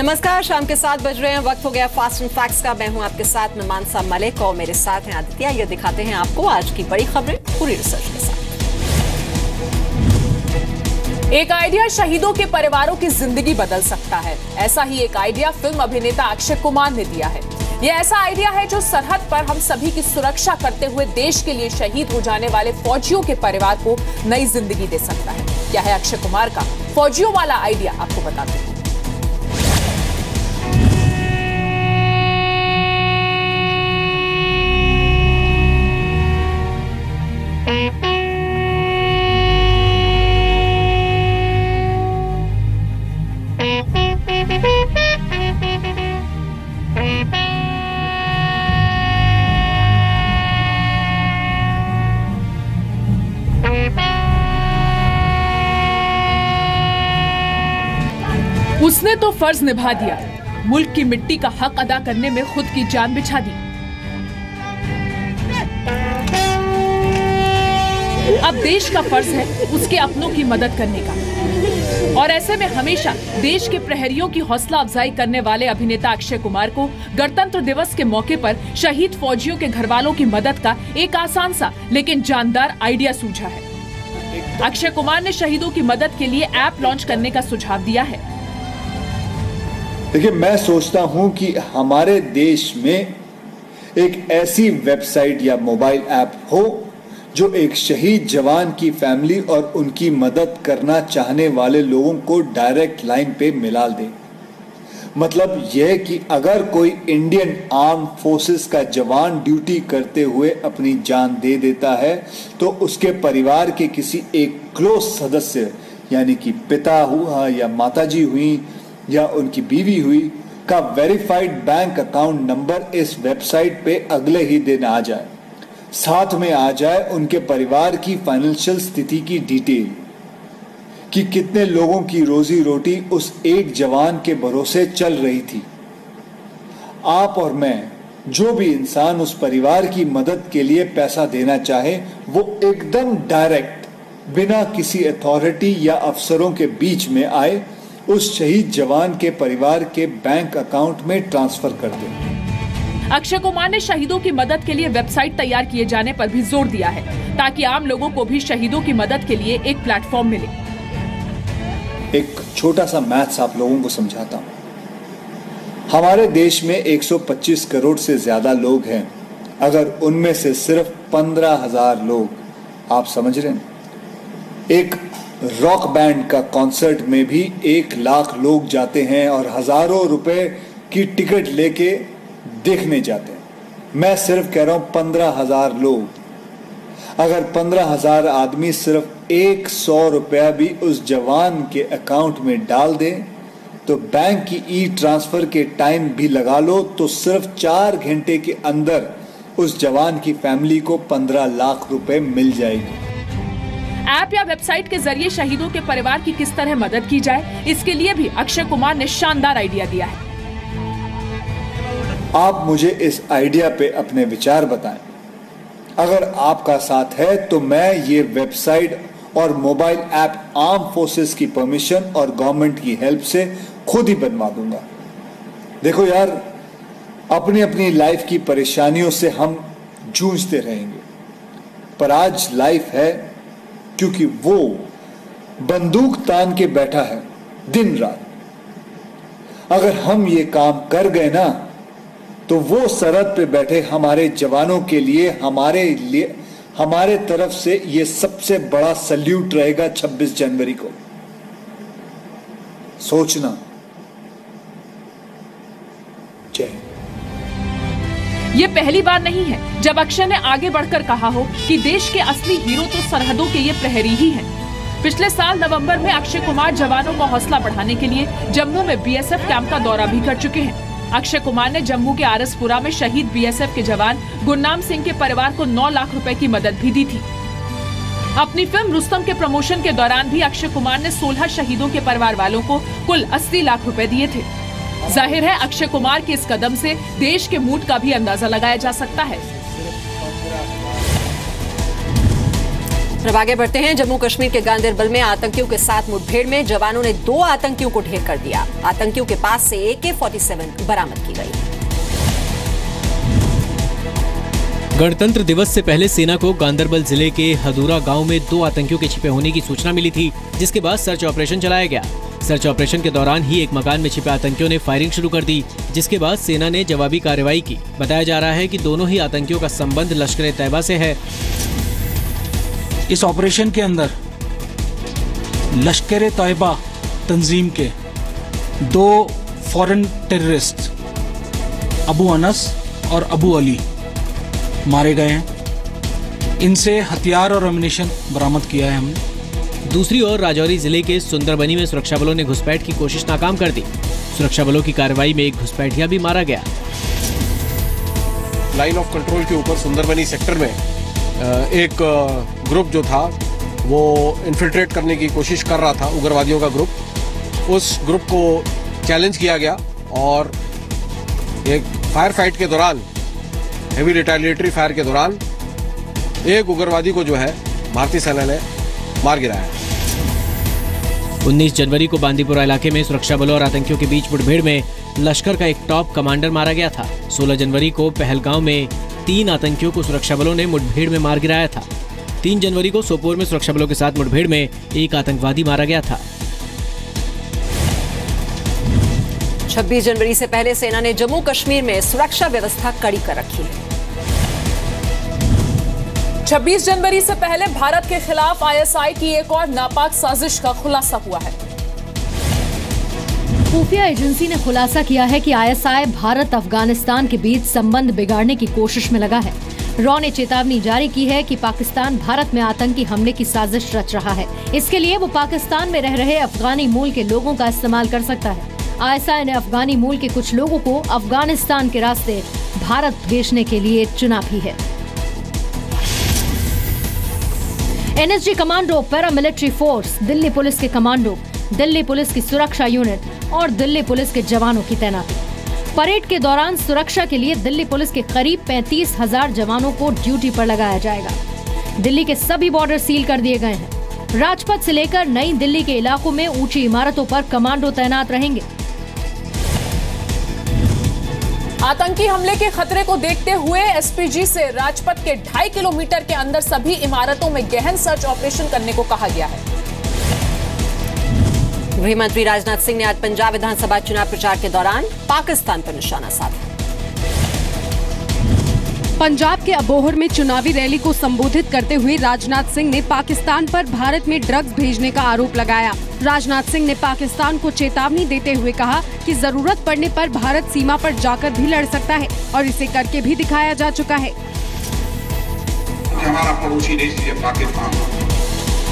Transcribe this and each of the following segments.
नमस्कार, शाम के 7 बज रहे हैं, वक्त हो गया फास्ट एंड फैक्ट्स का। मैं हूं आपके साथ मीमांसा मलिक और मेरे साथ हैं आदित्य। ये दिखाते हैं आपको आज की बड़ी खबरें पूरी रिसर्च के साथ। एक आइडिया शहीदों के परिवारों की जिंदगी बदल सकता है। ऐसा ही एक आइडिया फिल्म अभिनेता अक्षय कुमार ने दिया है। यह ऐसा आइडिया है जो सरहद पर हम सभी की सुरक्षा करते हुए देश के लिए शहीद हो जाने वाले फौजियों के परिवार को नई जिंदगी दे सकता है। क्या है अक्षय कुमार का फौजियों वाला आइडिया, आपको बताते हैं। उसने तो फर्ज निभा दिया, मुल्क की मिट्टी का हक अदा करने में खुद की जान बिछा दी। अब देश का फर्ज है उसके अपनों की मदद करने का। और ऐसे में हमेशा देश के प्रहरियों की हौसला अफजाई करने वाले अभिनेता अक्षय कुमार को गणतंत्र दिवस के मौके पर शहीद फौजियों के घर वालों की मदद का एक आसान सा लेकिन जानदार आइडिया सूझा है। अक्षय कुमार ने शहीदों की मदद के लिए ऐप लॉन्च करने का सुझाव दिया है। देखिए, मैं सोचता हूं कि हमारे देश में एक ऐसी वेबसाइट या मोबाइल ऐप हो जो एक शहीद जवान की फैमिली और उनकी मदद करना चाहने वाले लोगों को डायरेक्ट लाइन पे मिला दे। मतलब यह कि अगर कोई इंडियन आर्म फोर्सेस का जवान ड्यूटी करते हुए अपनी जान दे देता है तो उसके परिवार के किसी एक क्लोज सदस्य यानी कि पिता हुआ या माताजी हुई या उनकी बीवी हुई का वेरीफाइड बैंक अकाउंट नंबर इस वेबसाइट पे अगले ही दिन आ जाए। साथ में आ जाए उनके परिवार की फाइनेंशियल स्थिति की डिटेल कि कितने लोगों की रोजी रोटी उस एक जवान के भरोसे चल रही थी। आप और मैं, जो भी इंसान उस परिवार की मदद के लिए पैसा देना चाहे, वो एकदम डायरेक्ट बिना किसी अथॉरिटी या अफसरों के बीच में आए उस शहीद जवान के परिवार के बैंक अकाउंट में ट्रांसफर कर दें। अक्षय कुमार ने शहीदों की मदद के लिए वेबसाइट तैयार किए जाने पर भी जोर दिया है ताकि आम लोगों को भी शहीदों की मदद के लिए एक प्लेटफॉर्म मिले। एक छोटा सा मैथ्स आप लोगों को समझाता हूं। हमारे देश में 125 करोड़ से ज्यादा लोग हैं। अगर उनमें से सिर्फ 15,000 लोग, आप समझ रहे हैं, एक रॉक बैंड का कॉन्सर्ट में भी 1 लाख लोग जाते हैं और हजारों रुपए की टिकट लेके देखने जाते हैं। मैं सिर्फ कह रहा हूं 15,000 लोग। अगर 15,000 आदमी सिर्फ 100 रुपया भी उस जवान के अकाउंट में डाल दें तो बैंक की ई ट्रांसफर के टाइम भी लगा लो तो सिर्फ 4 घंटे के अंदर उस जवान की फैमिली को 15 लाख रुपए मिल जाएगी। ऐप या वेबसाइट के जरिए शहीदों के परिवार की किस तरह मदद की जाए, इसके लिए भी अक्षय कुमार ने शानदार आइडिया दिया है। आप मुझे इस आइडिया पे अपने विचार बताएं। अगर आपका साथ है तो मैं ये वेबसाइट और मोबाइल ऐप आर्म फोर्सेस की परमिशन और गवर्नमेंट की हेल्प से खुद ही बनवा दूंगा। देखो यार, अपनी अपनी लाइफ की परेशानियों से हम जूझते रहेंगे, पर आज लाइफ है क्योंकि वो बंदूक तान के बैठा है दिन रात। अगर हम ये काम कर गए ना तो वो सरहद पे बैठे हमारे जवानों के लिए हमारे तरफ से ये सबसे बड़ा सल्यूट रहेगा 26 जनवरी को। सोचना। जय हिंद। ये पहली बार नहीं है जब अक्षय ने आगे बढ़कर कहा हो कि देश के असली हीरो तो सरहदों के ये प्रहरी ही हैं। पिछले साल नवंबर में अक्षय कुमार जवानों का हौसला बढ़ाने के लिए जम्मू में बीएसएफ कैंप का दौरा भी कर चुके हैं। अक्षय कुमार ने जम्मू के आरएसपुरा में शहीद बीएसएफ के जवान गुरनाम सिंह के परिवार को 9 लाख रुपए की मदद भी दी थी। अपनी फिल्म रुस्तम के प्रमोशन के दौरान भी अक्षय कुमार ने 16 शहीदों के परिवार वालों को कुल 80 लाख रुपए दिए थे। जाहिर है अक्षय कुमार के इस कदम से देश के मूड का भी अंदाजा लगाया जा सकता है। अब आगे बढ़ते हैं। जम्मू कश्मीर के गांदरबल में आतंकियों के साथ मुठभेड़ में जवानों ने 2 आतंकियों को ढेर कर दिया। आतंकियों के पास से AK-47 बरामद की गई। गणतंत्र दिवस से पहले सेना को गांदरबल जिले के हदूरा गांव में 2 आतंकियों के छिपे होने की सूचना मिली थी, जिसके बाद सर्च ऑपरेशन चलाया गया। सर्च ऑपरेशन के दौरान ही एक मकान में छिपे आतंकियों ने फायरिंग शुरू कर दी, जिसके बाद सेना ने जवाबी कार्रवाई की। बताया जा रहा है कि दोनों ही आतंकियों का संबंध लश्कर-ए-तैयबा से है। इस ऑपरेशन के अंदर लश्कर-ए-तैयबा तंजीम के 2 फॉरेन टेररिस्ट अबू अनस और अबू अली मारे गए हैं। इनसे हथियार और एमिनेशन बरामद किया है हमने। दूसरी ओर राजौरी जिले के सुंदरबनी में सुरक्षा बलों ने घुसपैठ की कोशिश नाकाम कर दी। सुरक्षा बलों की कार्रवाई में एक घुसपैठिया भी मारा गया। लाइन ऑफ कंट्रोल के ऊपर सुंदरबनी सेक्टर में एक ग्रुप जो था वो इन्फिल्ट्रेट करने की कोशिश कर रहा था, उग्रवादियों का ग्रुप। उस ग्रुप को चैलेंज किया गया और एक फायर फाइट के दौरान, हेवी रिटेलिएटरी फायर के दौरान एक उग्रवादी को जो है भारतीय सेना ने मार गिराया। 19 जनवरी को बांदीपुरा इलाके में सुरक्षा बलों और आतंकियों के बीच मुठभेड़ में लश्कर का एक टॉप कमांडर मारा गया था। 16 जनवरी को पहलगांव में 3 आतंकियों को सुरक्षा बलों ने मुठभेड़ में मार गिराया था। 3 जनवरी को सोपोर में सुरक्षा बलों के साथ मुठभेड़ में एक आतंकवादी मारा गया था। 26 जनवरी से पहले सेना ने जम्मू कश्मीर में सुरक्षा व्यवस्था कड़ी कर रखी है। 26 जनवरी से पहले भारत के खिलाफ ISI की एक और नापाक साजिश का खुलासा हुआ है। खुफिया एजेंसी ने खुलासा किया है कि ISI भारत अफगानिस्तान के बीच संबंध बिगाड़ने की कोशिश में लगा है। रॉ ने चेतावनी जारी की है कि पाकिस्तान भारत में आतंकी हमले की साजिश रच रहा है। इसके लिए वो पाकिस्तान में रह रहे अफगानी मूल के लोगों का इस्तेमाल कर सकता है। ISI ने अफगानी मूल के कुछ लोगों को अफगानिस्तान के रास्ते भारत भेजने के लिए चुना भी है। NSG commando, paramilitary force, Delhi police के कमांडो, दिल्ली पुलिस की सुरक्षा यूनिट और दिल्ली पुलिस के जवानों की तैनाती। परेड के दौरान सुरक्षा के लिए दिल्ली पुलिस के करीब 35,000 जवानों को ड्यूटी पर लगाया जाएगा। दिल्ली के सभी बॉर्डर सील कर दिए गए हैं। राजपथ से लेकर नई दिल्ली के इलाकों में ऊंची इमारतों पर कमांडो तैनात रहेंगे। आतंकी हमले के खतरे को देखते हुए SPG से राजपथ के 2.5 किलोमीटर के अंदर सभी इमारतों में गहन सर्च ऑपरेशन करने को कहा गया है। गृह मंत्री राजनाथ सिंह ने आज पंजाब विधानसभा चुनाव प्रचार के दौरान पाकिस्तान पर निशाना साधा। पंजाब के अबोहर में चुनावी रैली को संबोधित करते हुए राजनाथ सिंह ने पाकिस्तान पर भारत में ड्रग्स भेजने का आरोप लगाया। राजनाथ सिंह ने पाकिस्तान को चेतावनी देते हुए कहा कि जरूरत पड़ने पर भारत सीमा पर जाकर भी लड़ सकता है और इसे करके भी दिखाया जा चुका है। हमारा पड़ोसी देश पाकिस्तान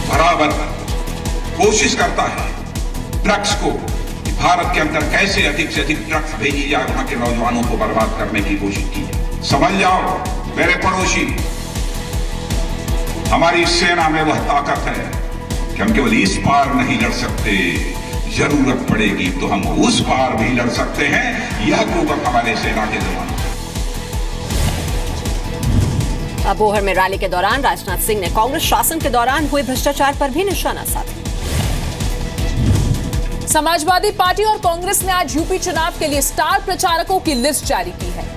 बराबर कोशिश करता है ड्रग्स को भारत के अंदर कैसे अधिक से अधिक ड्रग्स भेजी जाए, वहां के नौजवानों को बर्बाद करने की कोशिश की है। समझ जाओ मेरे पड़ोसी, हमारी सेना में वह ताकत है कि हम केवल इस पार नहीं लड़ सकते, जरूरत पड़ेगी तो हम उस पार भी लड़ सकते हैं। यह कुवत हमारे सेना के जवान। अबोहर में रैली के दौरान राजनाथ सिंह ने कांग्रेस शासन के दौरान हुए भ्रष्टाचार पर भी निशाना साधा। समाजवादी पार्टी और कांग्रेस ने आज यूपी चुनाव के लिए स्टार प्रचारकों की लिस्ट जारी की है।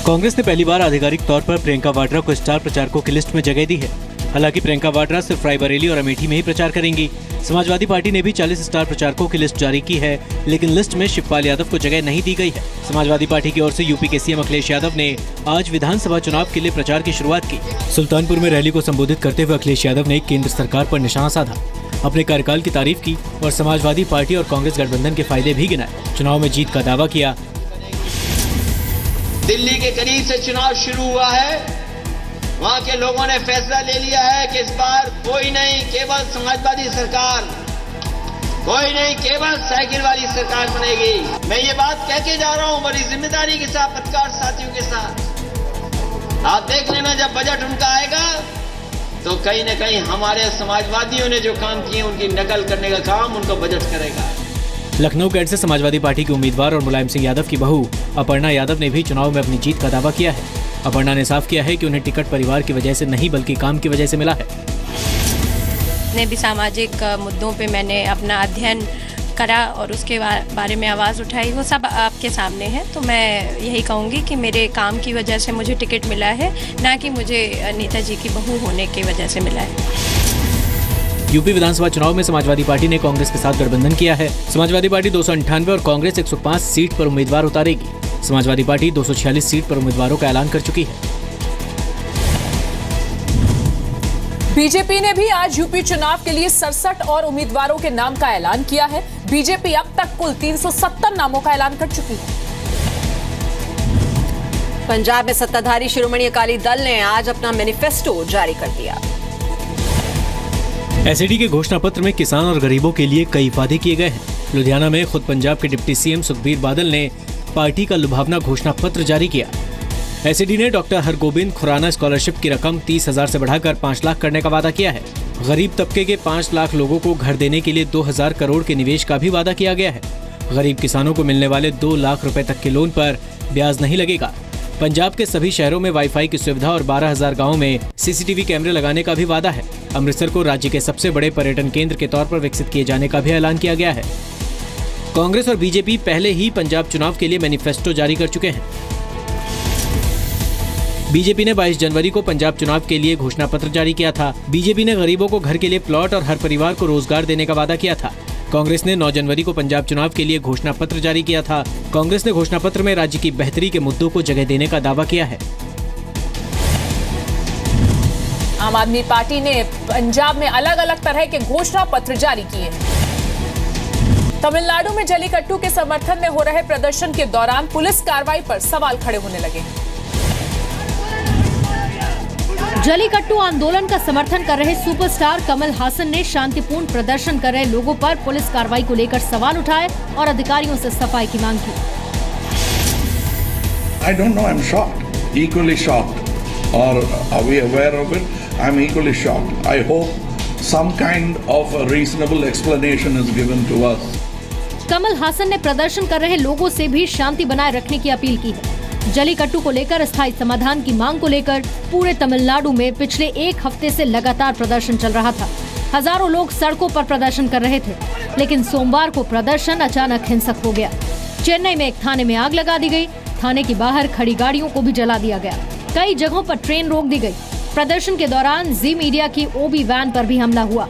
कांग्रेस ने पहली बार आधिकारिक तौर पर प्रियंका वाड्रा को स्टार प्रचारकों की लिस्ट में जगह दी है। हालांकि प्रियंका वाड्रा सिर्फ रायबरेली और अमेठी में ही प्रचार करेंगी। समाजवादी पार्टी ने भी 40 स्टार प्रचारकों की लिस्ट जारी की है, लेकिन लिस्ट में शिवपाल यादव को जगह नहीं दी गई है। समाजवादी पार्टी की ओर से यूपी के CM अखिलेश यादव ने आज विधानसभा चुनाव के लिए प्रचार की शुरुआत की। सुल्तानपुर में रैली को संबोधित करते हुए अखिलेश यादव ने केंद्र सरकार पर निशाना साधा, अपने कार्यकाल की तारीफ की और समाजवादी पार्टी और कांग्रेस गठबंधन के फायदे भी गिनाए। चुनाव में जीत का दावा किया। दिल्ली के करीब से चुनाव शुरू हुआ है, वहां के लोगों ने फैसला ले लिया है कि इस बार कोई नहीं केवल समाजवादी सरकार, कोई नहीं केवल साइकिल वाली सरकार बनेगी। मैं ये बात कह के जा रहा हूं बड़ी जिम्मेदारी के साथ पत्रकार साथियों के साथ। आप देख लेना जब बजट उनका आएगा तो कहीं न कहीं हमारे समाजवादियों ने जो काम किए उनकी नकल करने का काम उनको बजट करेगा। लखनऊ कैंट से समाजवादी पार्टी के उम्मीदवार और मुलायम सिंह यादव की बहू अपर्णा यादव ने भी चुनाव में अपनी जीत का दावा किया है। अपर्णा ने साफ किया है कि उन्हें टिकट परिवार की वजह से नहीं बल्कि काम की वजह से मिला है। जितने भी सामाजिक मुद्दों पे मैंने अपना अध्ययन करा और उसके बारे में आवाज़ उठाई, वो सब आपके सामने है। तो मैं यही कहूँगी कि मेरे काम की वजह से मुझे टिकट मिला है, ना कि मुझे नेताजी की बहू होने की वजह से मिला है। यूपी विधानसभा चुनाव में समाजवादी पार्टी ने कांग्रेस के साथ गठबंधन किया है। समाजवादी पार्टी 298 और कांग्रेस 105 सीट पर उम्मीदवार उतारेगी। समाजवादी पार्टी 246 सीट पर उम्मीदवारों का ऐलान कर चुकी है। बीजेपी ने भी आज यूपी चुनाव के लिए 67 और उम्मीदवारों के नाम का ऐलान किया है। बीजेपी अब तक कुल 370 नामों का ऐलान कर चुकी है। पंजाब में सत्ताधारी शिरोमणि अकाली दल ने आज अपना मैनिफेस्टो जारी कर दिया। एसईडी के घोषणा पत्र में किसान और गरीबों के लिए कई वादे किए गए हैं। लुधियाना में खुद पंजाब के डिप्टी सीएम सुखबीर बादल ने पार्टी का लुभावना घोषणा पत्र जारी किया। एसईडी ने डॉक्टर हरगोबिंद खुराना स्कॉलरशिप की रकम 30,000 से बढ़ाकर 5 लाख करने का वादा किया है। गरीब तबके के 5 लाख लोगों को घर देने के लिए 2,000 करोड़ के निवेश का भी वादा किया गया है। गरीब किसानों को मिलने वाले 2 लाख रुपए तक के लोन पर ब्याज नहीं लगेगा। पंजाब के सभी शहरों में वाईफाई की सुविधा और 12,000 गाँव में सीसीटीवी कैमरे लगाने का भी वादा है। अमृतसर को राज्य के सबसे बड़े पर्यटन केंद्र के तौर पर विकसित किए जाने का भी ऐलान किया गया है। कांग्रेस और बीजेपी पहले ही पंजाब चुनाव के लिए मैनिफेस्टो जारी कर चुके हैं। बीजेपी ने 22 जनवरी को पंजाब चुनाव के लिए घोषणा पत्र जारी किया था। बीजेपी ने गरीबों को घर के लिए प्लॉट और हर परिवार को रोजगार देने का वादा किया था। कांग्रेस ने 9 जनवरी को पंजाब चुनाव के लिए घोषणा पत्र जारी किया था। कांग्रेस ने घोषणा पत्र में राज्य की बेहतरी के मुद्दों को जगह देने का दावा किया है। आम आदमी पार्टी ने पंजाब में अलग अलग तरह के घोषणा पत्र जारी किए। तमिलनाडु में जलीकट्टू के समर्थन में हो रहे प्रदर्शन के दौरान पुलिस कार्रवाई पर सवाल खड़े होने लगे। जलीकट्टू आंदोलन का समर्थन कर रहे सुपरस्टार कमल हासन ने शांतिपूर्ण प्रदर्शन कर रहे लोगों पर पुलिस कार्रवाई को लेकर सवाल उठाए और अधिकारियों से सफाई की मांग की। I don't know, I'm shocked, equally shocked. Or are we aware of it? I'm equally shocked. I hope some kind of a reasonable explanation is given to us. Kamal Haasan ने प्रदर्शन कर रहे लोगों से भी शांति बनाए रखने की अपील की है। जलीकट्टू को लेकर स्थायी समाधान की मांग को लेकर पूरे तमिलनाडु में पिछले 1 हफ्ते से लगातार प्रदर्शन चल रहा था। हजारों लोग सड़कों पर प्रदर्शन कर रहे थे, लेकिन सोमवार को प्रदर्शन अचानक हिंसक हो गया। चेन्नई में एक थाने में आग लगा दी गई। थाने के बाहर खड़ी गाड़ियों को भी जला दिया गया। कई जगहों पर ट्रेन रोक दी गई। प्रदर्शन के दौरान जी मीडिया की ओबी वैन पर भी हमला हुआ।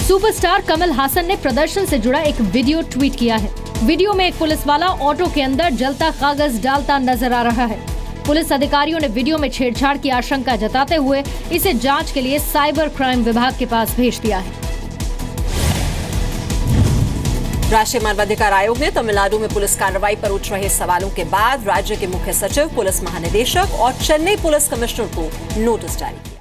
सुपरस्टार कमल हासन ने प्रदर्शन से जुड़ा एक वीडियो ट्वीट किया है। वीडियो में एक पुलिस वाला ऑटो के अंदर जलता कागज डालता नजर आ रहा है। पुलिस अधिकारियों ने वीडियो में छेड़छाड़ की आशंका जताते हुए इसे जांच के लिए साइबर क्राइम विभाग के पास भेज दिया है। राष्ट्रीय मानवाधिकार आयोग ने तमिलनाडु में पुलिस कार्रवाई पर उठ रहे सवालों के बाद राज्य के मुख्य सचिव, पुलिस महानिदेशक और चेन्नई पुलिस कमिश्नर को नोटिस जारी किया।